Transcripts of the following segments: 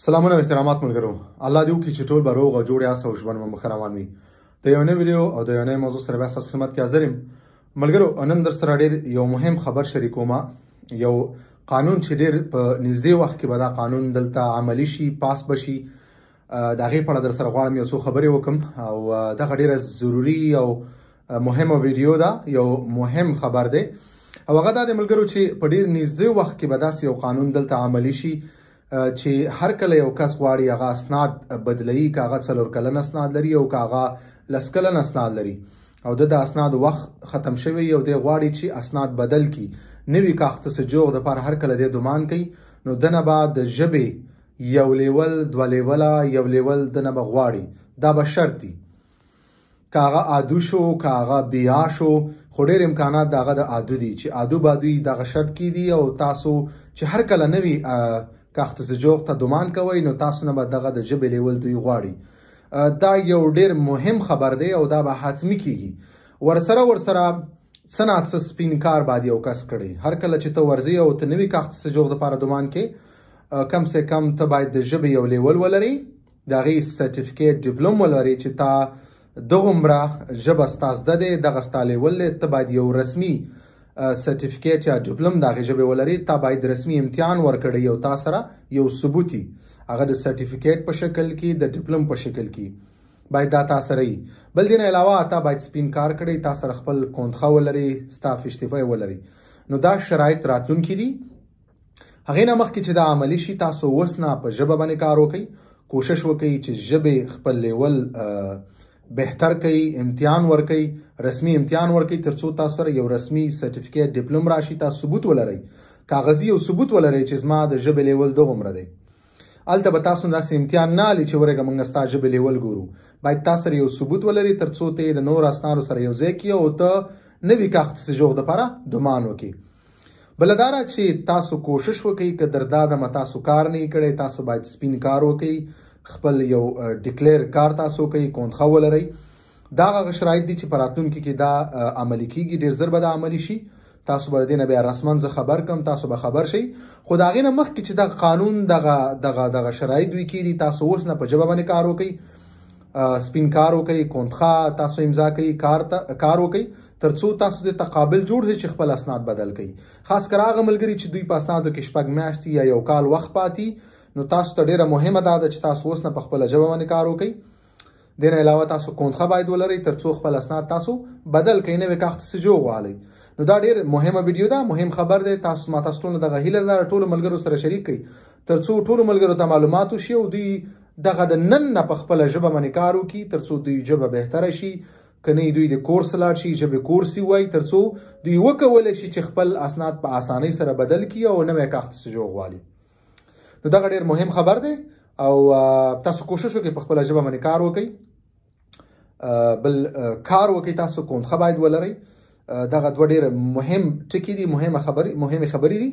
سلامونه او احترامات ملګرو. الله دې وکړي چې ټول به روغ او جوړ یاست او ژوند مو مخ روان وي. د یو نوې ویډیو او د یو نوې موضوع سره بیا ستاسو خدمت کې حاضر یم. ملګرو، نن در سره ډېر یو مهم خبر شریکوم. یو قانون چې ډېر په نږدې وخت کې به دا قانون دلته عملي شي، پاس بشي. د هغې په اړه در سره غواړم یو څو خبرې وکړم او دغه ډېره ضروري او مهمه ویډیو ده، یو مهم خبر دی او هغه دا دی ملګرو چې په ډېر نږدې وخت کې به داسې یو قانون دلته عملي شي چې هر کله یو کس غواړي هغه اسناد بدلوي، که هغه 4 کلن اسناد لري او که هغه 10 کلن اسناد لري او د اسناد وخت ختم شوی او دی غواړي چې اسناد بدل کی نوی کاغذ سجوغ د پر هر کله د دومان کوي، نو دنه بعد د ژبې یو لیول، 2 لیوله، یو لیول دنه به غواړي. دا به شرط دي که هغه عادو شو، که هغه بیا شو، خو ډېر امکانات دغه د عادو دي چې عادو بادوي دغه شرط کې دي او تاسو چې هر کله نوی کاغذ سجوغ ته دومان کوي نو تاسو نه به دغه د ژبې لیول دوی غواړي. دا یو ډېر مهم خبر دی او دا به حتمی کیږي. ورسره صنعت سپین کار باید یو کس کړي. هر کله چې ته ورځي او ته نوی کاغذ سجوغ د پاره دومان کې کم سے کم ته باید د ژبې یو لیول ولري، د هغې سرټیفیکیټ ډیپلوم ولري چې تا دغومره ژبه ستا زده دی، دغه ستا لیول دی. ته باید یو رسمي سرټیفیکیټ یا ډیپلوم د هغې ژبې ولري. تا باید رسمي امتحان ورکړی یو تا سره یو ثبوتي، هغه د سرټیفیکیټ په شکل کې، د ډیپلوم په شکل کې باید دا تا سره وي. بل دې نه علاوه تا باید سپین کار کړی، تا سره خپل کونتخه ولري، ستا فشتفه ولري. نو دا شرایط راتلونکي دي. هغې نه مخکې چې دا عملي شي تاسو اوس نه په ژبه باندې کار وکړئ، کوشش وکړئ چې ژبې خپل لیول بهتر کوي، امتحان ورکوي، رسمي امتحان ورکوي ترڅو تاسو سره یو رسمي سرټیفیکیټ ډیپلوم راشي. تاسو ثبوت ولرئ، کاغذي یو ثبوت ولرئ چې زما د ژبې لیول دغومره دی. هلته به تاسو داسې امتحان نه علي چې ورګه موږ ستا ژبې لیول ګورو. باید تاسو سره یو ثبوت ولري ترڅو ته د نور اسنادو سره یو ځای کړي او ته نوي کاغذ سجوغ دپاره دومان وکړي. بله دا ده چې تاسو کوشش وکړئ که دردادمه تاسو کار نه کړی، تاسو باید سپین کار وکړئ، خپل یو ډیکلیر کار تاسو کوي، کونتخه ولرئ. دا هغه شرایط دي چې په راتلونکي کې دا عملي کیږي. ډېر ژر به دا عملي شي. تاسو به د دې نه بیا رسما زه خبر کړم، تاسو به خبر شئ. خو د هغې نه مخکې چې دغه قانون دغه شرایط دوی کړي، تاسو اوس نه په ژبه باندې کار وکړئ، سپین کار وکړئ، کونتخه تاسو امضا کوئ، کار وکړئ ترڅو تاسو د تقابل جوړ شي چې خپل اسناد بدل کړئ. خاص کر هغه ملګري چې دوی په اسنادو کې 6 میاشتې یا 1 کال وخت پاتې، نو تاسو ته ډېره مهمه ده چې تاسو اوس نه په خپله ژبه باندې کار وکړئ. دې نه علاوه تاسو کونتخه باید ولرئ ترڅو خپل اسناد تاسو بدل کړئ، نوی کاغذ سجوغ والی. نو دا ډېر مهمه ویډیو ده، مهم خبر دی. تاسو ما تاسو ټولو دغه هیله لرم ټولو ملګرو سره شریک کړئ ترڅو ټولو ملګرو ته معلومات وشي او دوی دغه د نن نه په خپله ژبه باندې کار وکړي ترڅو دوی ژبه بهتره شي. که نه دوی د کورس لاړ شي، ژبې کورس ووایي ترڅو دوی وکولی شي چې خپل اسناد په اسانۍ سره بدل کړي او نوی کاغذ سجوغ والی. نو دغه ډېر مهم خبر دی او تاسو کوشش وکړئ په خپله ژبه باندې کار وکړئ. بل کار وکړئ، تاسو کونتخه باید ولرئ. دغه 2 ډېر مهم ټکي دي، مهمې خبرې دي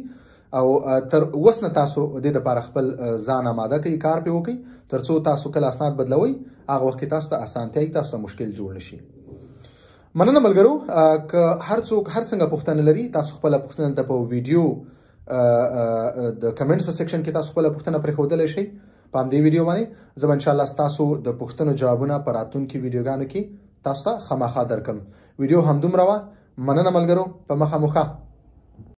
او تر اوس نه تاسو د دې دپاره خپل ځان آماده کړئ، کار پرې وکړئ ترڅو تاسو کله اسناد بدلوئ هغه وخت کې تاسو ته اسانتیا وي، تاسو ته مشکل جوړ نه شي. مننه ملګرو. که هر څوک هر څنګه پوښتنه لري تاسو خپله پوښتنه ته په ویډیو د کمنټس په سیکشن کې تاسو خپله پوښتنه پرېښودلی شئ په همدې ویډیو باندې. زه به انشاءالله ستاسو د پوښتنو جوابونه په راتلونکي ویډیوګانو کې تاسو ته خامخا درکړم. ویډیو همدومره وه. مننه ملګرو، په مخه مو ښه.